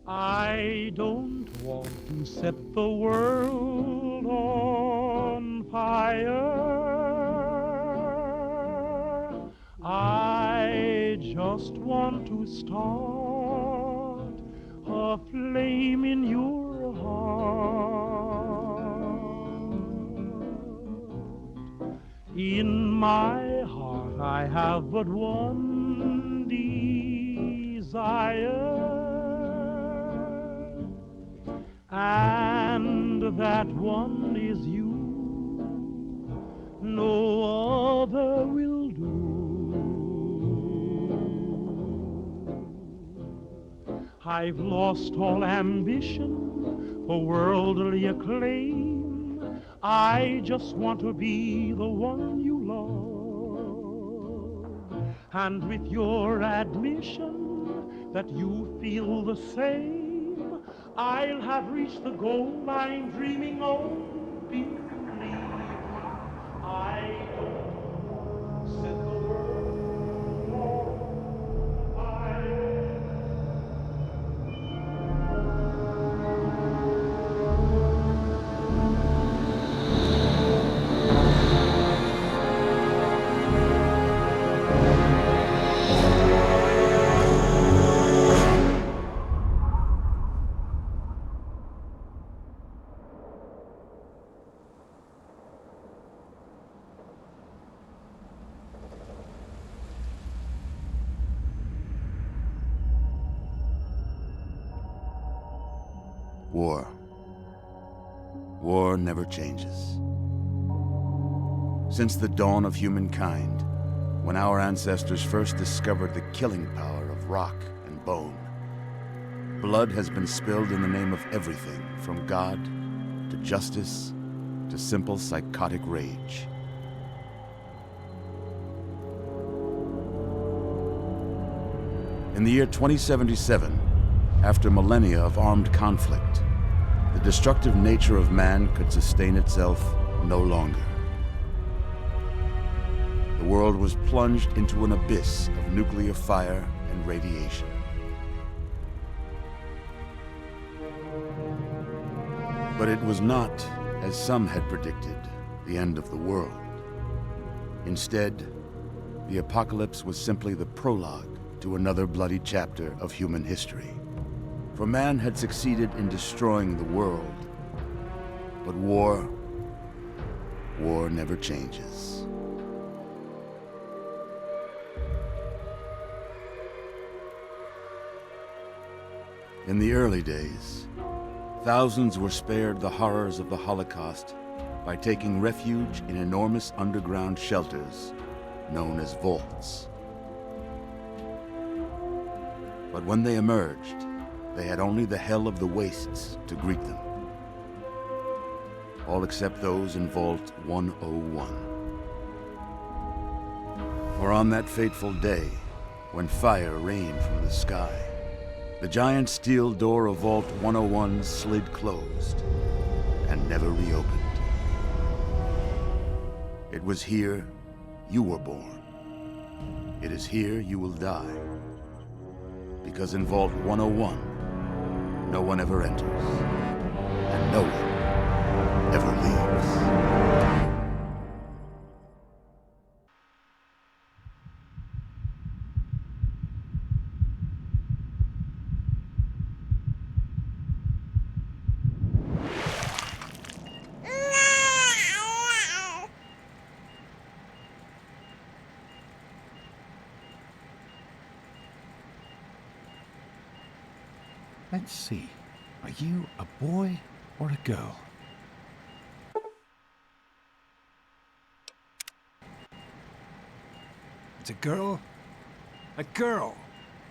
I don't want to set the world on fire. I just want to start a flame in your heart. In my heart I have but one desire, and that one is you. No other will do. I've lost all ambition for worldly acclaim. I just want to be the one you love. And with your admission that you feel the same, I'll have reached the goal I'm dreaming of. Believe me, I don't set the world on fire. War. War never changes. Since the dawn of humankind, when our ancestors first discovered the killing power of rock and bone, blood has been spilled in the name of everything from God to justice to simple psychotic rage. In the year 2077, after millennia of armed conflict, the destructive nature of man could sustain itself no longer. The world was plunged into an abyss of nuclear fire and radiation. But it was not, as some had predicted, the end of the world. Instead, the apocalypse was simply the prologue to another bloody chapter of human history. For man had succeeded in destroying the world, but war never changes. In the early days, thousands were spared the horrors of the Holocaust by taking refuge in enormous underground shelters known as vaults. But when they emerged, they had only the hell of the wastes to greet them. All except those in Vault 101. For on that fateful day, when fire rained from the sky, the giant steel door of Vault 101 slid closed and never reopened. It was here you were born. It is here you will die. Because in Vault 101, no one ever enters, and no one ever leaves. Let's see. Are you a boy or a girl? It's a girl? A girl!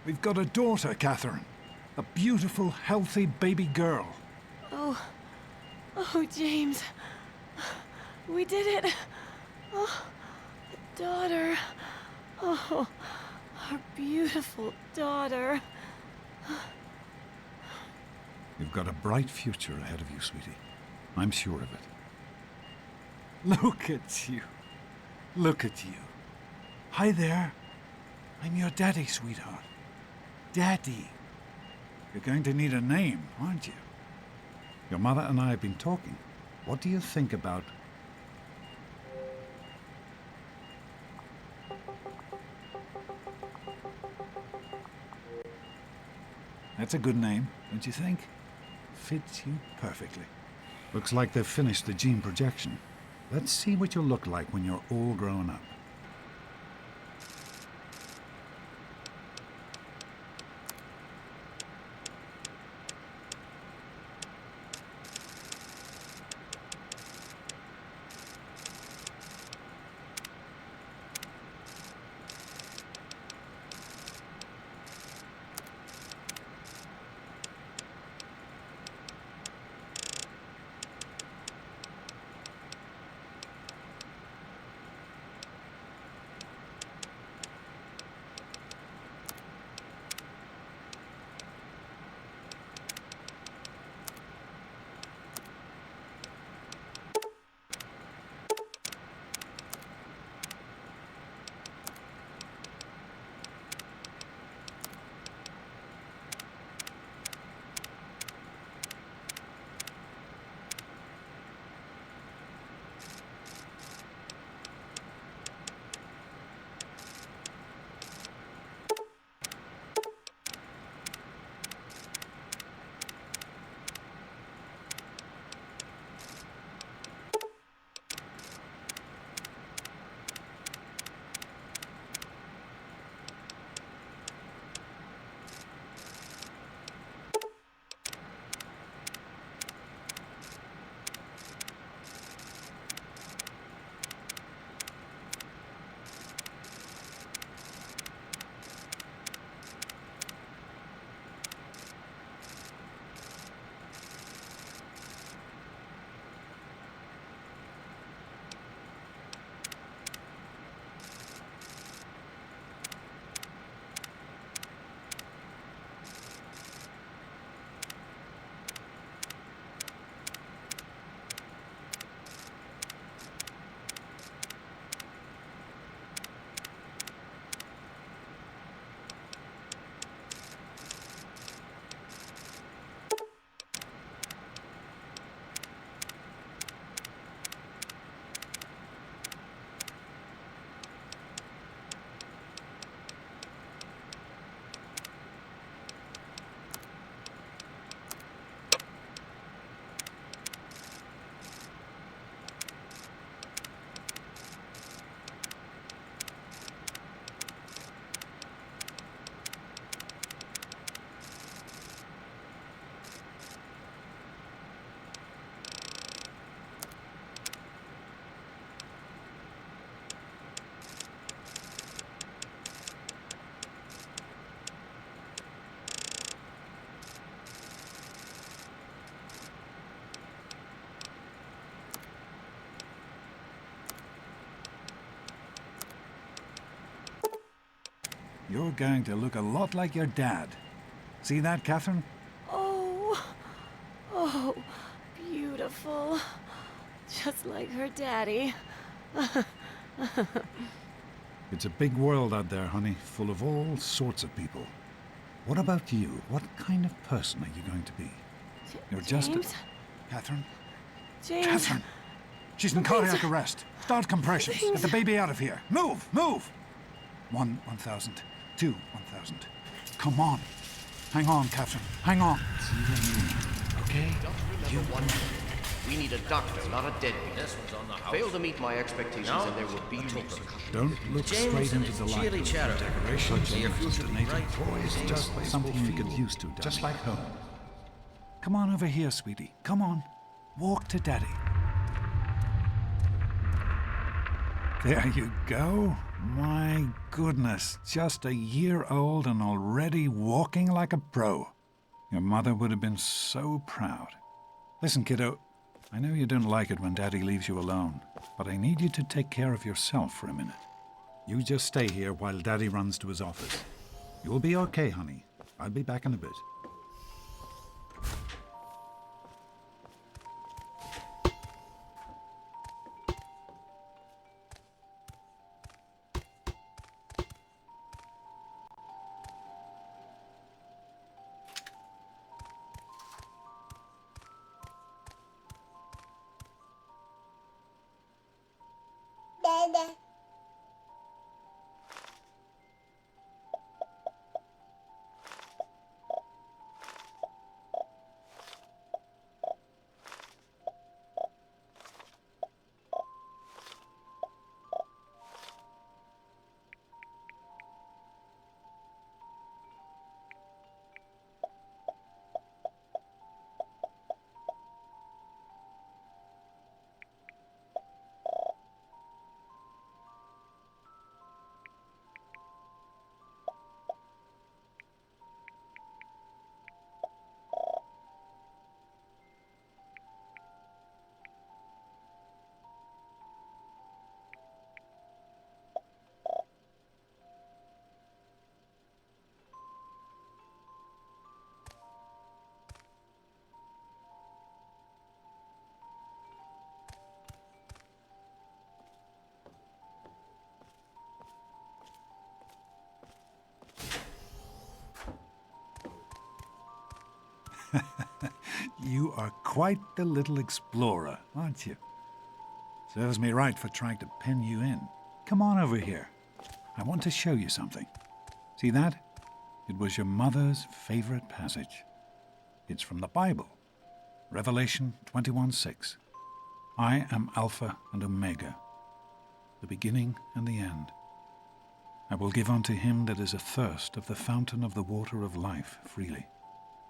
We've got a daughter, Catherine. A beautiful, healthy baby girl. Oh, James. We did it. Oh, a daughter. Oh, our beautiful daughter. You've got a bright future ahead of you, sweetie. I'm sure of it. Look at you. Look at you. Hi there. I'm your daddy, sweetheart. Daddy. You're going to need a name, aren't you? Your mother and I have been talking. What do you think about... That's a good name, don't you think? Fits you perfectly. Looks like they've finished the gene projection. Let's see what you'll look like when you're all grown up. You're going to look a lot like your dad. See that, Catherine? Oh, oh, beautiful. Just like her daddy. It's a big world out there, honey, full of all sorts of people. What about you? What kind of person are you going to be? You're just James? Catherine? James. Catherine! She's in cardiac arrest. Start compressions. Get the baby out of here. Move! Move! 1,000. 2, 1,000. Come on. Hang on, Catherine. Hang on. It's you and me. Okay? Just remember one thing. We need a doctor, not a deadbeat. This one's on the house. Fail to meet my expectations and there will be repercussions. Don't look straight into the light. Chilly chatter. Decoration Your future to be native bright. toys, just something you get used to, just like home. Come on over here, sweetie. Come on. Walk to Daddy. There you go. My goodness, just a year old and already walking like a pro. Your mother would have been so proud. Listen, kiddo, I know you don't like it when Daddy leaves you alone, but I need you to take care of yourself for a minute. You just stay here while Daddy runs to his office. You'll be okay, honey. I'll be back in a bit. You are quite the little explorer, aren't you? Serves me right for trying to pen you in. Come on over here. I want to show you something. See that? It was your mother's favorite passage. It's from the Bible, Revelation 21:6. I am Alpha and Omega, the beginning and the end. I will give unto him that is athirst of the fountain of the water of life freely.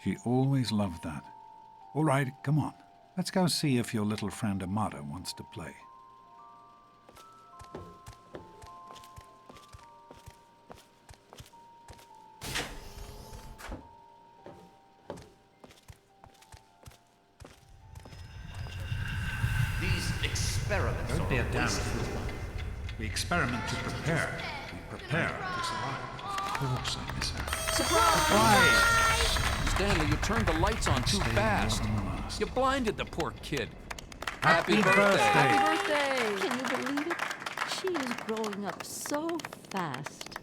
She always loved that. All right, come on. Let's go see if your little friend Amada wants to play. These experiments Don't be a are damn wasted. fool. We experiment to prepare. We prepare to survive. Of course I miss her. Surprise! Stanley, you turned the lights on too Stay fast. more than last. You blinded the poor kid. Happy birthday! Can you believe it? She is growing up so fast.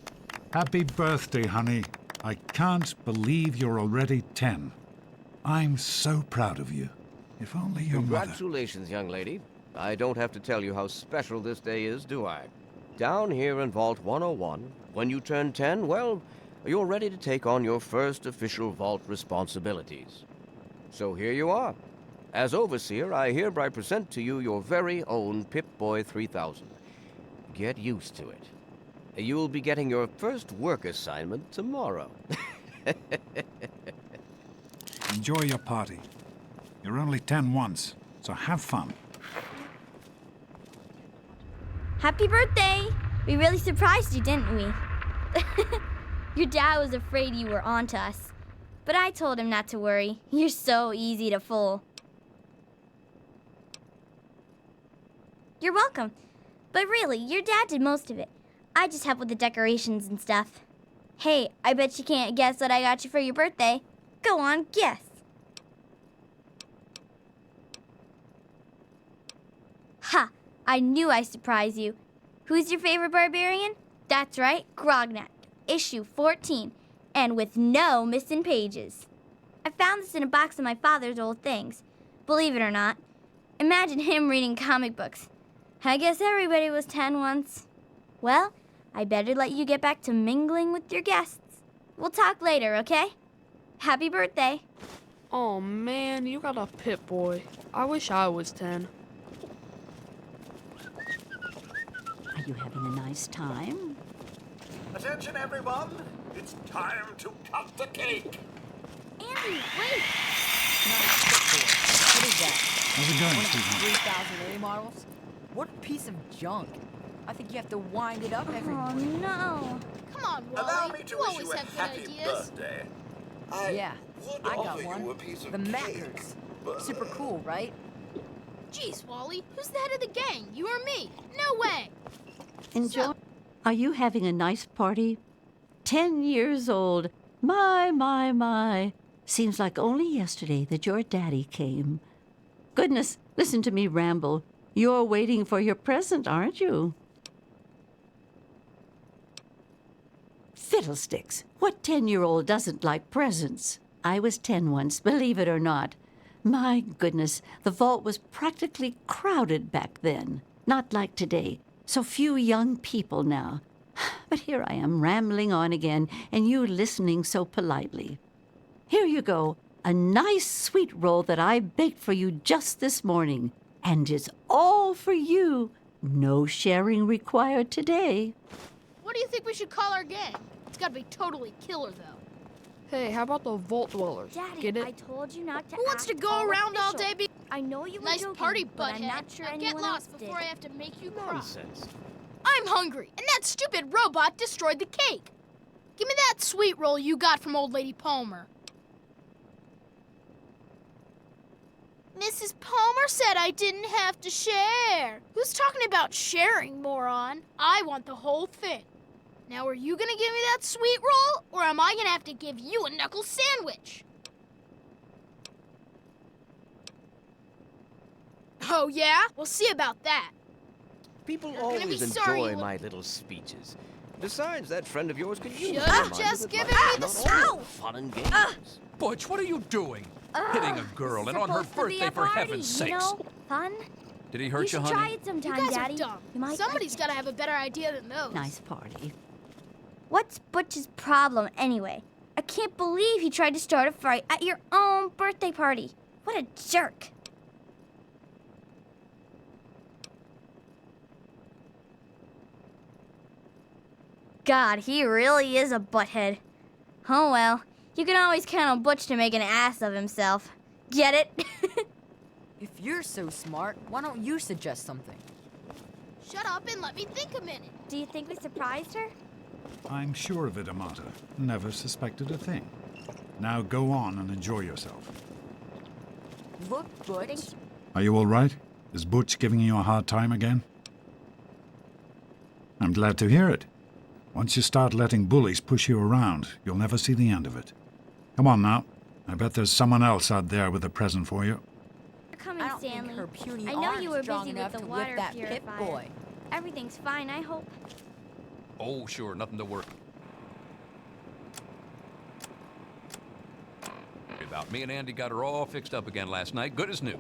Happy birthday, honey. I can't believe you're already 10. I'm so proud of you. If only your mother... Congratulations, young lady. I don't have to tell you how special this day is, do I? Down here in Vault 101, when you turn 10, well, you're ready to take on your first official vault responsibilities. So here you are. As Overseer, I hereby present to you your very own Pip-Boy 3000. Get used to it. You'll be getting your first work assignment tomorrow. Enjoy your party. You're only 10 once, so have fun. Happy birthday! We really surprised you, didn't we? Your dad was afraid you were onto us, but I told him not to worry. You're so easy to fool. You're welcome. But really, your dad did most of it. I just helped with the decorations and stuff. Hey, I bet you can't guess what I got you for your birthday. Go on, guess. Ha! I knew I'd surprise you. Who's your favorite barbarian? That's right, Grognak, issue 14, and with no missing pages. I found this in a box of my father's old things. Believe it or not, imagine him reading comic books. I guess everybody was 10 once. Well, I better let you get back to mingling with your guests. We'll talk later, okay? Happy birthday. Oh man, you got a Pip-Boy. I wish I was 10. Are you having a nice time? Attention, everyone! It's time to cut the cake! Andy, wait! What is that? How's it going, One of the sweetheart? 3000 A models? What a piece of junk. I think you have to wind it up every Oh, morning. no. Come on, Wally. Allow me to you wish always you a have good happy ideas. birthday. Yeah, would I got offer one. you a piece of The cake, Mackers. but- Super cool, right? Jeez, Wally, who's the head of the gang? You or me? No way. Enjoy. Are you having a nice party? 10 years old. My. Seems like only yesterday that your daddy came. Goodness, listen to me ramble. You're waiting for your present, aren't you? Fiddlesticks. What 10-year-old doesn't like presents? I was 10 once, believe it or not. My goodness, the vault was practically crowded back then. Not like today. So few young people now. But here I am rambling on again, and you listening so politely. Here you go, a nice sweet roll that I baked for you just this morning. And it's all for you. No sharing required today. What do you think we should call our gang? It's gotta be totally killer, though. Hey, how about the Vault Dwellers? Daddy, Get it? I told you not to. Who wants to act go all around all official. day? I know you were Nice joking, party, but I'm butthead. not sure Now anyone get lost else before did. I have to make you cry. Nonsense. I'm hungry, and that stupid robot destroyed the cake. Give me that sweet roll you got from old lady Palmer. Mrs. Palmer said I didn't have to share. Who's talking about sharing, moron? I want the whole thing. Now, are you gonna give me that sweet roll, or am I gonna have to give you a knuckle sandwich? Oh, yeah? We'll see about that. People You're gonna always be sorry enjoy you- my little speeches. Besides, that friend of yours could use Should've a reminder just that given life me is the not sweet- all fun and games. Butch, what are you doing? Hitting a girl, and on her Supposed to be birthday, a for party, heaven's sakes. You know, fun. Did he You hurt you, should try honey? it sometime, You guys Daddy. are dumb. You might Somebody's like it. gotta have a better idea than those. Nice party. What's Butch's problem anyway? I can't believe he tried to start a fight at your own birthday party. What a jerk. God, he really is a butthead. Oh well, you can always count on Butch to make an ass of himself. Get it? If you're so smart, why don't you suggest something? Shut up and let me think a minute. Do you think we surprised her? I'm sure of it, Amata. Never suspected a thing. Now go on and enjoy yourself. Look, Butch. Are you all right? Is Butch giving you a hard time again? I'm glad to hear it. Once you start letting bullies push you around, you'll never see the end of it. Come on now. I bet there's someone else out there with a present for you. You're coming, I don't Stanley. think her puny I know arm's you were strong busy with enough the to water lift that pit purifier. boy. Everything's fine, I hope. Oh, sure, nothing to worry about. Me and Andy got her all fixed up again last night, good as new.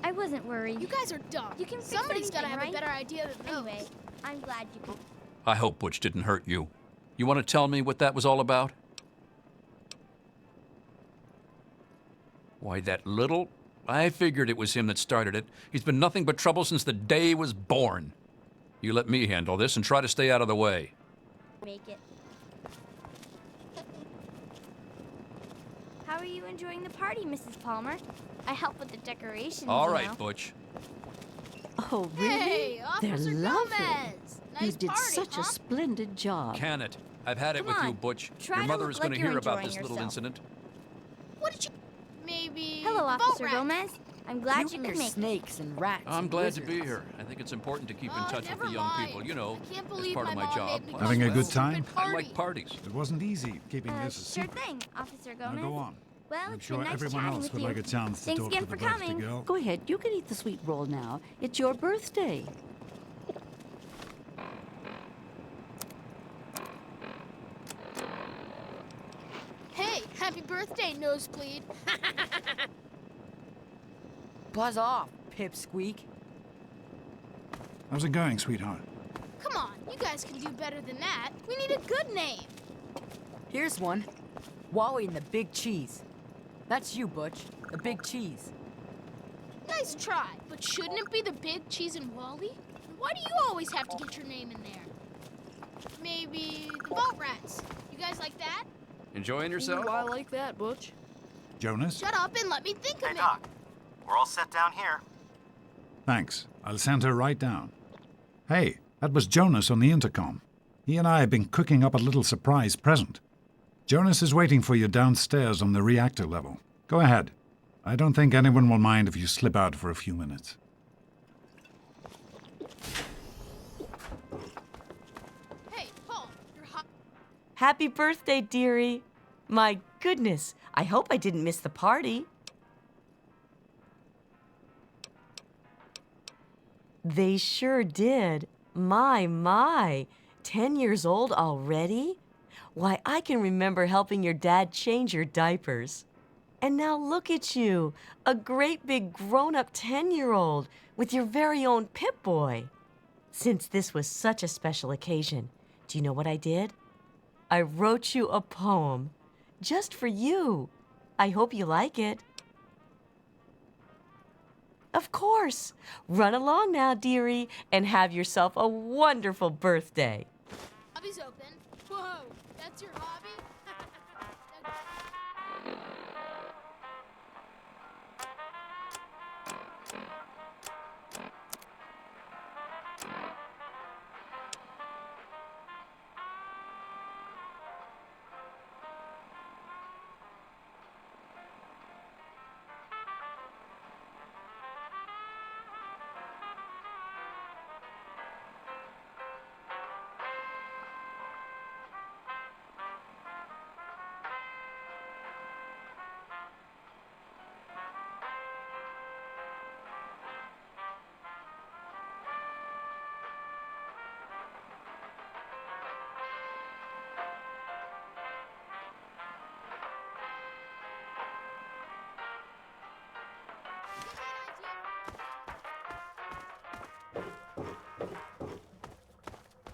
I wasn't worried. You guys are dumb. You can fix Somebody's gotta have anything, a right? better idea than those. Anyway, I'm glad you could. I hope Butch didn't hurt you. You want to tell me what that was all about? Why, that little... I figured it was him that started it. He's been nothing but trouble since the day he was born. You let me handle this and try to stay out of the way. Make it. How are you enjoying the party, Mrs. Palmer? I help with the decorations. All you right, know. Butch. Oh, really? Hey, They're Officer lovely. Gomez. You Nice did party, such huh? a splendid job. Can it? I've had it Come with you, on, Butch. try Your to mother look is going like to you're hear about enjoying this little yourself. incident. What did you... Maybe... Hello, the boat Officer rat. Gomez. I'm glad You you and could your make it. snakes and rats. I'm and glad to be wizards. here. I think it's important to keep in Oh, touch with never the young mind. people, you know, I can't as believe part of my my mom job. made me I come Having to a a good stupid time? I party. like parties. It wasn't easy keeping this a Sure secret. thing, Officer Now Gomez. go on. Well, I'm it's sure been nice everyone chatting else with would you. like a chance to Thanks talk again to the for birthday coming. girl. Go ahead, you can eat the sweet roll now. It's your birthday. Hey, happy birthday, Nosebleed. Buzz off, Pipsqueak. How's it going, sweetheart? Come on, you guys can do better than that. We need a good name. Here's one. Wally and the Big Cheese. That's you, Butch. The Big Cheese. Nice try, but shouldn't it be the Big Cheese and Wally? Why do you always have to get your name in there? Maybe the Boat Rats. You guys like that? Enjoying yourself? Ooh, I like that, Butch. Jonas? Shut up and let me think a Hey, minute. Doc. We're all set down here. Thanks. I'll send her right down. Hey, that was Jonas on the intercom. He and I have been cooking up a little surprise present. Jonas is waiting for you downstairs on the reactor level. Go ahead. I don't think anyone will mind if you slip out for a few minutes. Hey, Paul, you're hot. Happy birthday, dearie. My goodness, I hope I didn't miss the party. They sure did. My. 10 years old already? Why, I can remember helping your dad change your diapers. And now look at you, a great big grown-up 10-year-old with your very own Pip-Boy. Since this was such a special occasion, do you know what I did? I wrote you a poem just for you. I hope you like it. Of course. Run along now, dearie, and have yourself a wonderful birthday. Hobby's open. Whoa, that's your hobby?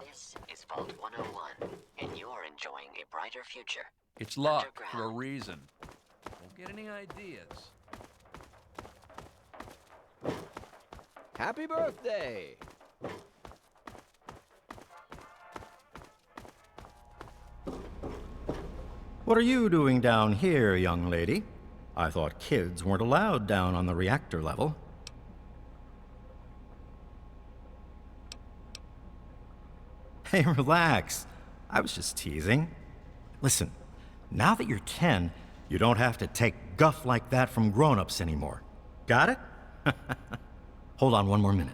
This is Vault 101, and you're enjoying a brighter future. It's locked for a reason. Won't get any ideas. Happy birthday! What are you doing down here, young lady? I thought kids weren't allowed down on the reactor level. Hey, relax. I was just teasing. Listen, now that you're 10, you don't have to take guff like that from grown-ups anymore. Got it? Hold on one more minute.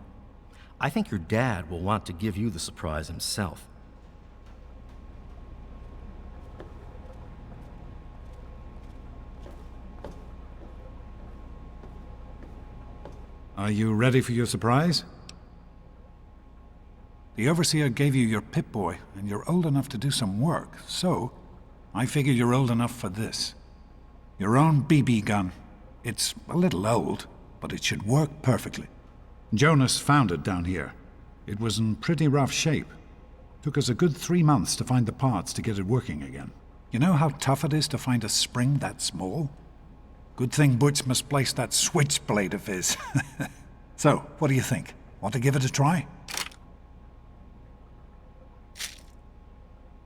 I think your dad will want to give you the surprise himself. Are you ready for your surprise? The Overseer gave you your Pip-Boy, and you're old enough to do some work, so I figure you're old enough for this. Your own BB gun. It's a little old, but it should work perfectly. Jonas found it down here. It was in pretty rough shape. Took us a good 3 months to find the parts to get it working again. You know how tough it is to find a spring that small? Good thing Butch misplaced that switchblade of his. So, what do you think? Want to give it a try?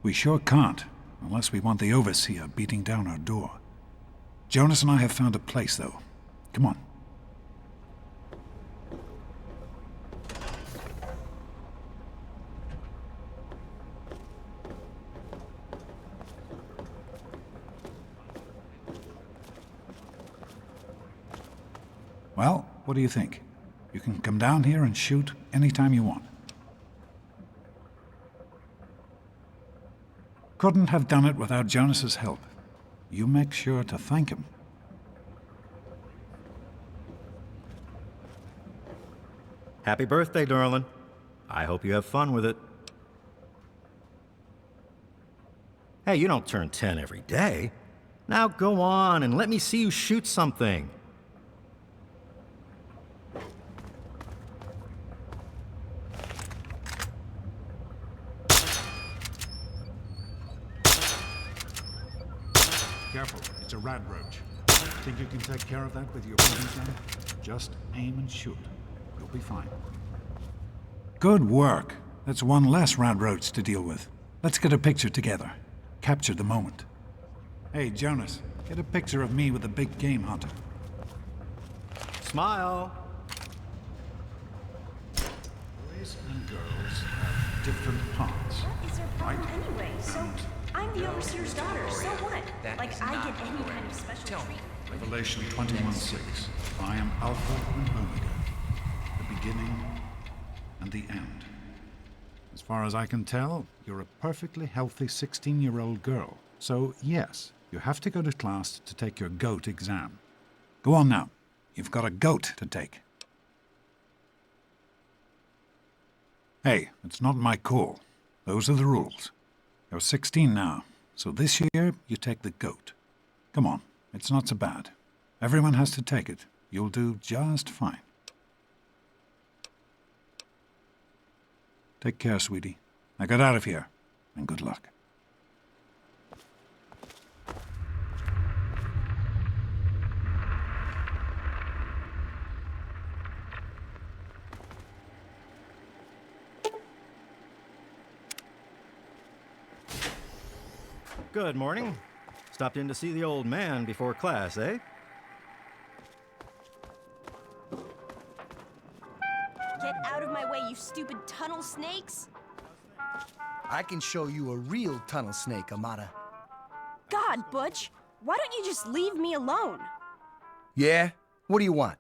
We sure can't, unless we want the Overseer beating down our door. Jonas and I have found a place, though. Come on. Well, what do you think? You can come down here and shoot anytime you want. Couldn't have done it without Jonas's help. You make sure to thank him. Happy birthday, darling. I hope you have fun with it. Hey, you don't turn 10 every day. Now go on and let me see you shoot something. Careful, it's a radroach. Think you can take care of that with your BB gun? Just aim and shoot. You'll be fine. Good work. That's one less radroach to deal with. Let's get a picture together. Capture the moment. Hey, Jonas, get a picture of me with the big game hunter. Smile. Boys and girls have different parts. What is her problem anyway? So, I'm the Overseer's daughter, so what? Like, I get any kind of special treatment. Revelation 21:6. I am Alpha and Omega, the beginning and the end. As far as I can tell, you're a perfectly healthy 16-year-old girl. So, yes, you have to go to class to take your GOAT exam. Go on now. You've got a GOAT to take. Hey, it's not my call. Those are the rules. You're 16 now, so this year you take the GOAT. Come on, it's not so bad. Everyone has to take it. You'll do just fine. Take care, sweetie. Now get out of here, and good luck. Good morning. Stopped in to see the old man before class, eh? Get out of my way, you stupid tunnel snakes! I can show you a real tunnel snake, Amata. God, Butch, why don't you just leave me alone? Yeah? What do you want?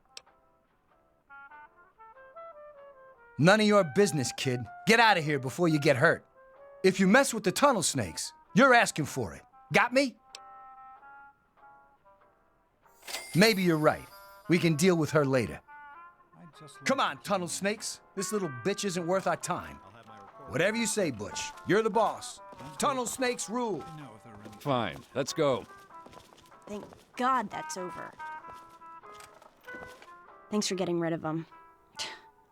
None of your business, kid. Get out of here before you get hurt. If you mess with the tunnel snakes, you're asking for it. Got me? Maybe you're right. We can deal with her later. Come on, tunnel snakes. This little bitch isn't worth our time. Whatever you say, Butch. You're the boss. Tunnel snakes rule. Fine, let's go. Thank God that's over. Thanks for getting rid of them.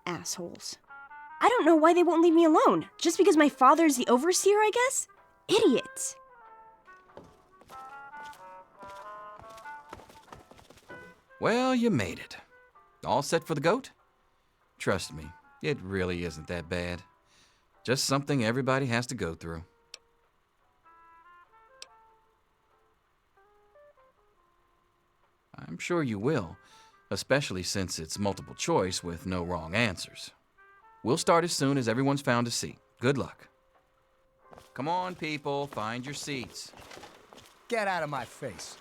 Assholes. I don't know why they won't leave me alone. Just because my father's the overseer, I guess? Idiots. Well, you made it. All set for the goat? Trust me, it really isn't that bad. Just something everybody has to go through. I'm sure you will, especially since it's multiple choice with no wrong answers. We'll start as soon as everyone's found a seat. Good luck. Come on, people, find your seats. Get out of my face.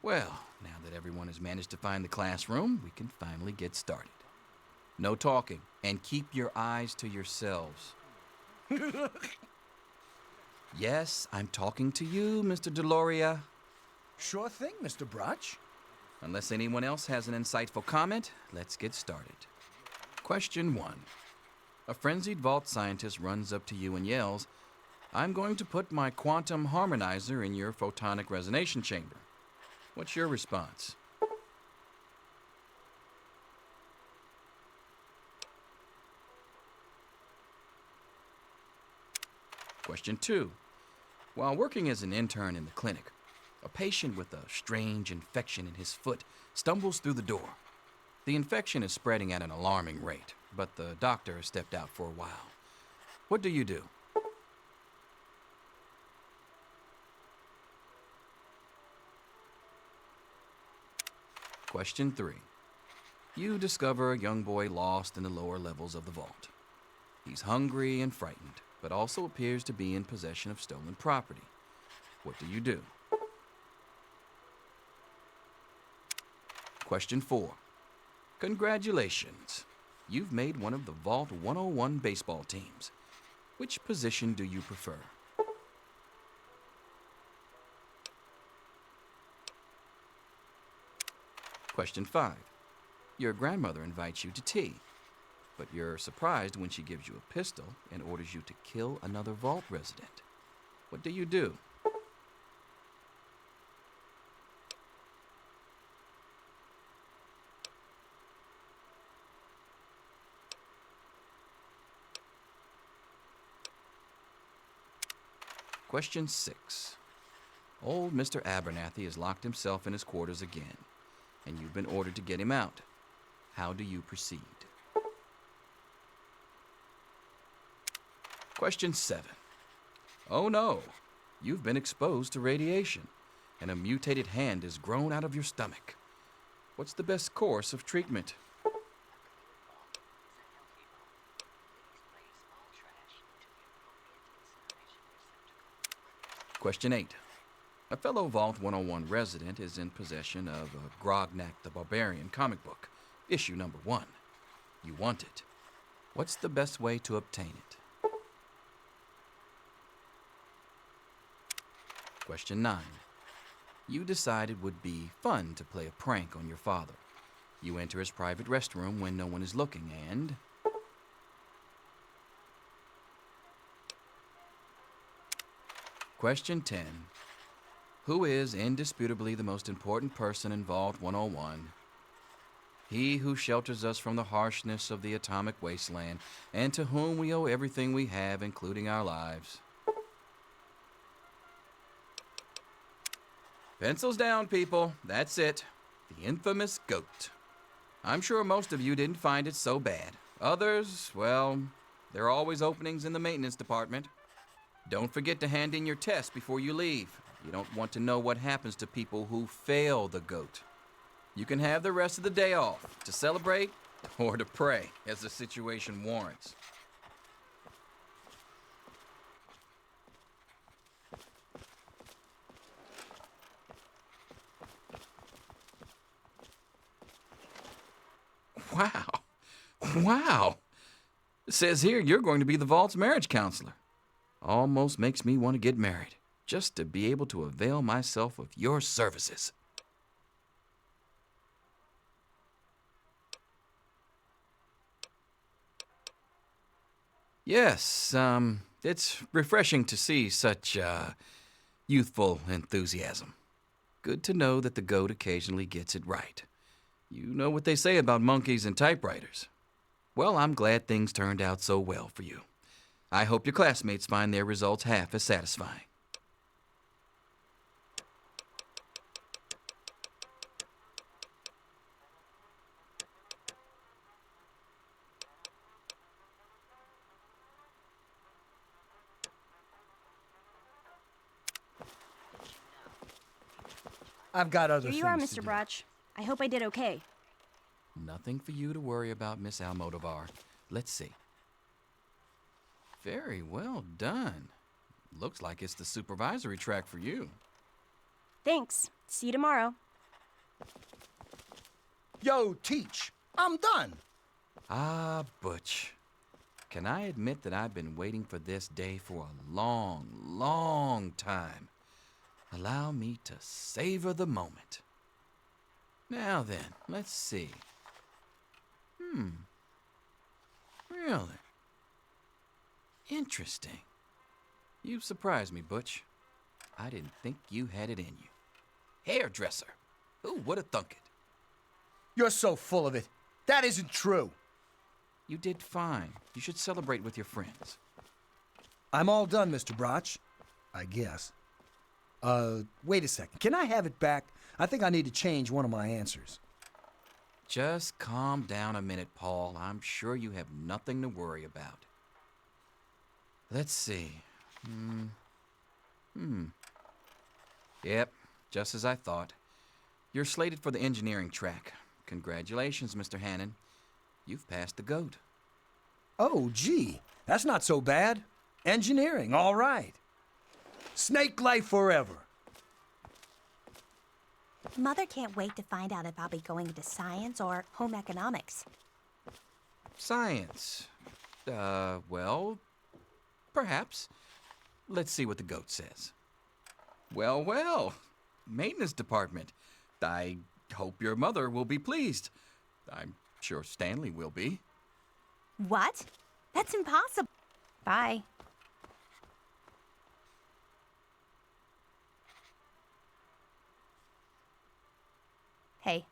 Well, now that everyone has managed to find the classroom, we can finally get started. No talking, and keep your eyes to yourselves. Yes, I'm talking to you, Mr. Deloria. Sure thing, Mr. Brotch. Unless anyone else has an insightful comment, let's get started. Question 1. A frenzied vault scientist runs up to you and yells, "I'm going to put my quantum harmonizer in your photonic resonation chamber." What's your response? Question 2. While working as an intern in the clinic, a patient with a strange infection in his foot stumbles through the door. The infection is spreading at an alarming rate, but the doctor has stepped out for a while. What do you do? Question 3. You discover a young boy lost in the lower levels of the vault. He's hungry and frightened, but also appears to be in possession of stolen property. What do you do? Question 4. Congratulations. You've made one of the Vault 101 baseball teams. Which position do you prefer? Question 5. Your grandmother invites you to tea, but you're surprised when she gives you a pistol and orders you to kill another vault resident. What do you do? Question 6. Old Mr. Abernathy has locked himself in his quarters again, and you've been ordered to get him out. How do you proceed? Question 7. Oh no, you've been exposed to radiation, and a mutated hand has grown out of your stomach. What's the best course of treatment? Question 8. A fellow Vault 101 resident is in possession of a Grognak the Barbarian comic book, issue number 1. You want it. What's the best way to obtain it? Question 9. You decide it would be fun to play a prank on your father. You enter his private restroom when no one is looking and... Question 10. who is indisputably the most important person in Vault 101. He who shelters us from the harshness of the atomic wasteland, and to whom we owe everything we have, including our lives. Pencils down, people. That's it. The infamous goat. I'm sure most of you didn't find it so bad. Others, well, there are always openings in the maintenance department. Don't forget to hand in your test before you leave. You don't want to know what happens to people who fail the goat. You can have the rest of the day off to celebrate or to pray as the situation warrants. Wow. Wow. It says here you're going to be the Vault's marriage counselor. Almost makes me want to get married, just to be able to avail myself of your services. Yes, it's refreshing to see such, youthful enthusiasm. Good to know that the goat occasionally gets it right. You know what they say about monkeys and typewriters. Well, I'm glad things turned out so well for you. I hope your classmates find their results half as satisfying. I've got other Here things you are, to Mr. do. Broch. I hope I did okay. Nothing for you to worry about, Miss Almodovar. Let's see. Very well done. Looks like it's the supervisory track for you. Thanks. See you tomorrow. Yo, Teach, I'm done. Ah, Butch. Can I admit that I've been waiting for this day for a long, long time? Allow me to savor the moment. Now then, let's see. Really? Interesting. You've surprised me, Butch. I didn't think you had it in you. Hairdresser. Who would have thunk it? You're so full of it. That isn't true. You did fine. You should celebrate with your friends. I'm all done, Mr. Broch. I guess. Wait a second. Can I have it back? I think I need to change one of my answers. Just calm down a minute, Paul. I'm sure you have nothing to worry about. Let's see. Yep, just as I thought. You're slated for the engineering track. Congratulations, Mr. Hannon. You've passed the goat. Oh, gee. That's not so bad. Engineering, all right. Snake life forever. Mother can't wait to find out if I'll be going into science or home economics. Science. Well, perhaps. Let's see what the goat says. Well, well. Maintenance department. I hope your mother will be pleased. I'm sure Stanley will be. What? That's impossible. Bye. Hey.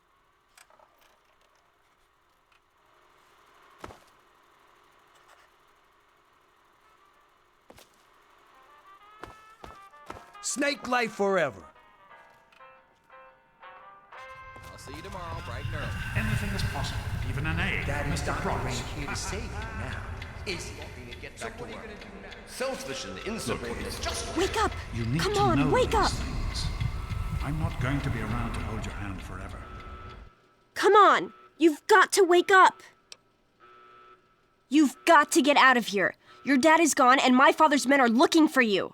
Snake life forever. I'll see you tomorrow, bright and early. Anything is possible, even an A. Daddy's Mr. Dr. Broch. Rain here to save you now. Is he helping you get back to work? Selfish and insubordinate. Just Wake up! You need Come to on, know wake these up! things. I'm not going to be around to hold your hand forever. Come on! You've got to wake up! You've got to get out of here. Your dad is gone, and my father's men are looking for you.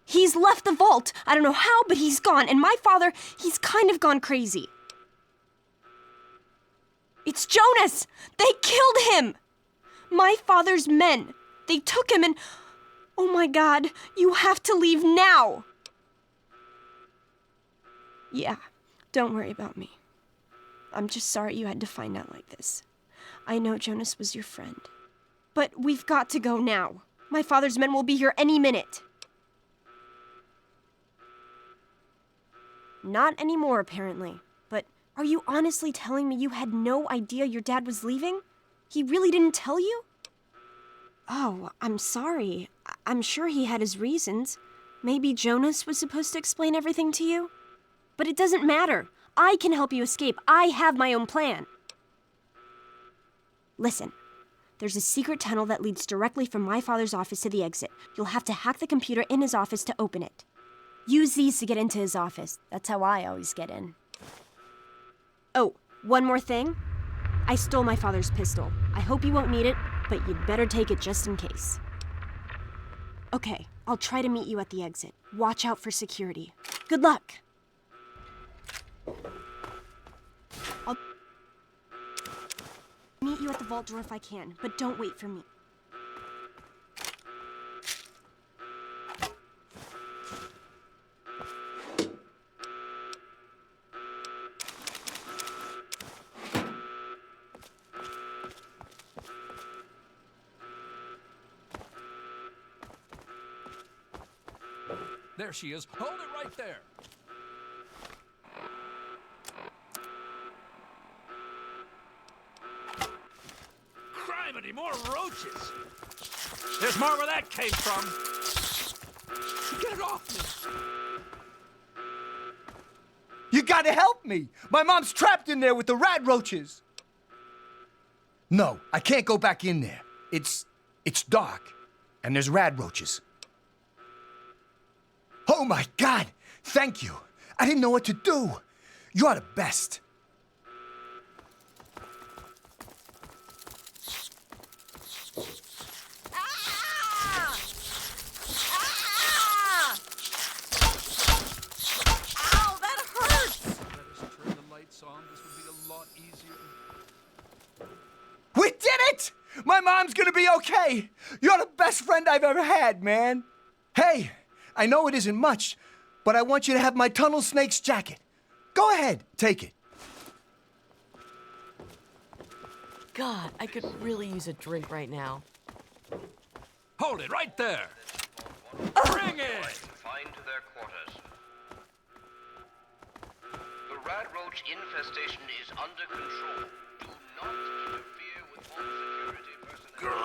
He's left the vault. I don't know how, but he's gone, and my father, he's kind of gone crazy. It's Jonas! They killed him! My father's men. They took him and... Oh my God, you have to leave now! Yeah, don't worry about me. I'm just sorry you had to find out like this. I know Jonas was your friend. But we've got to go now. My father's men will be here any minute. Not anymore, apparently. But are you honestly telling me you had no idea your dad was leaving? He really didn't tell you? Oh, I'm sorry. I'm sure he had his reasons. Maybe Jonas was supposed to explain everything to you? But it doesn't matter. I can help you escape. I have my own plan. Listen, there's a secret tunnel that leads directly from my father's office to the exit. You'll have to hack the computer in his office to open it. Use these to get into his office. That's how I always get in. Oh, one more thing. I stole my father's pistol. I hope you won't need it, but you'd better take it just in case. Okay, I'll try to meet you at the exit. Watch out for security. Good luck! I'll meet you at the vault door if I can, but don't wait for me. There she is. Hold it right there. Criminy, more roaches. There's more where that came from. Get it off me. You gotta help me! My mom's trapped in there with the rat roaches! No, I can't go back in there. It's dark, and there's rat roaches. Oh my God! Thank you! I didn't know what to do! You're the best! Ah! Ah! Ow, that hurts! Let us turn the lights on. This would be a lot easier. We did it! My mom's gonna be okay! You're the best friend I've ever had, man! Hey! I know it isn't much, but I want you to have my Tunnel Snake's jacket. Go ahead, take it. God, I could really use a drink right now. Hold it right there. Bring it! Confined to their quarters. The rat roach infestation is under control. Do not interfere with all security personnel.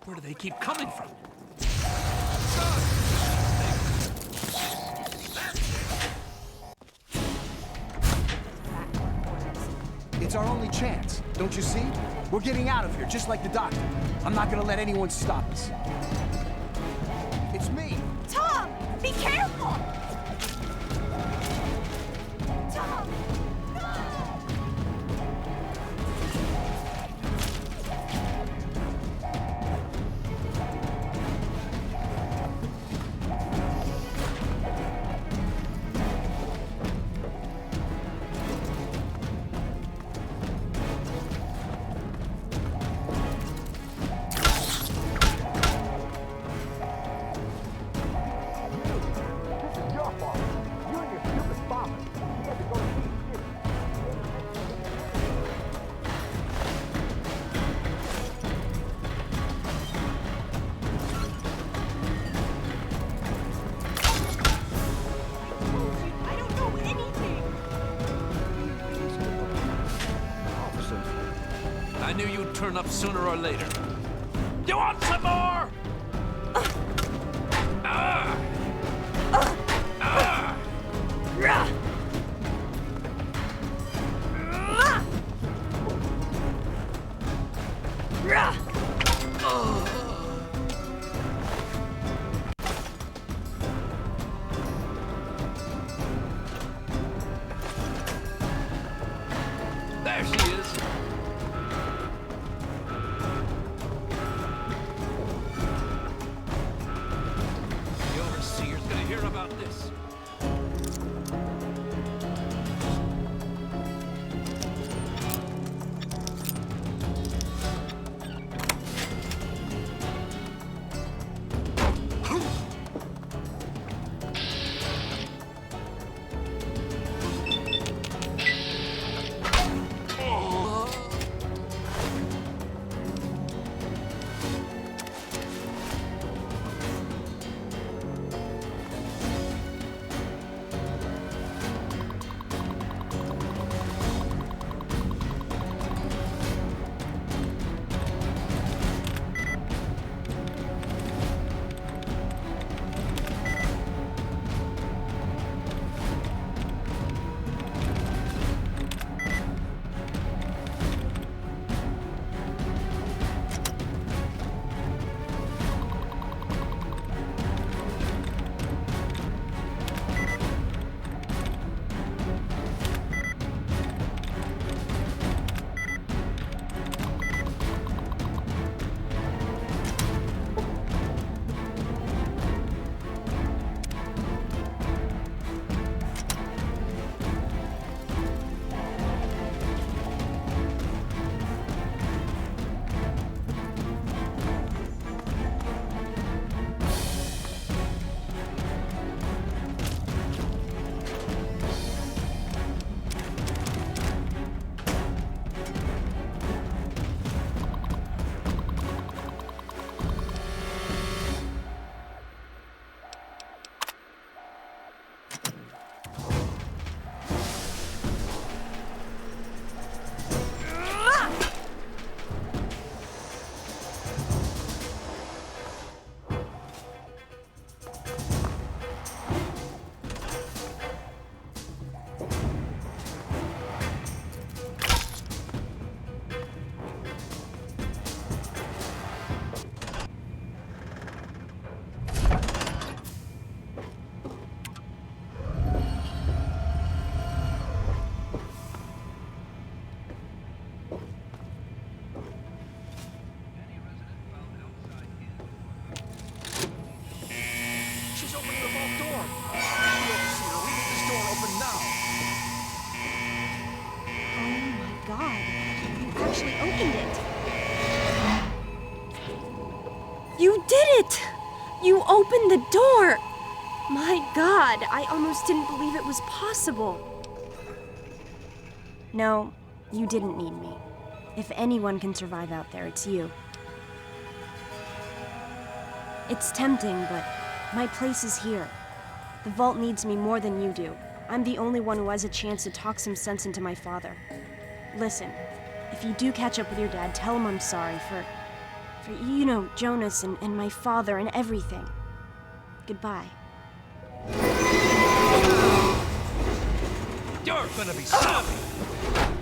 Where do they keep coming from? It's our only chance, don't you see? We're getting out of here, just like the doctor. I'm not gonna let anyone stop us. It's me! Tom! Be careful! Tom! I knew you'd turn up sooner or later. You want some more? There she is. You did it! You opened the door! My God, I almost didn't believe it was possible. No, you didn't need me. If anyone can survive out there, it's you. It's tempting, but my place is here. The vault needs me more than you do. I'm the only one who has a chance to talk some sense into my father. Listen, if you do catch up with your dad, tell him I'm sorry for you know, Jonas and my father and everything. Goodbye. You're gonna be sorry!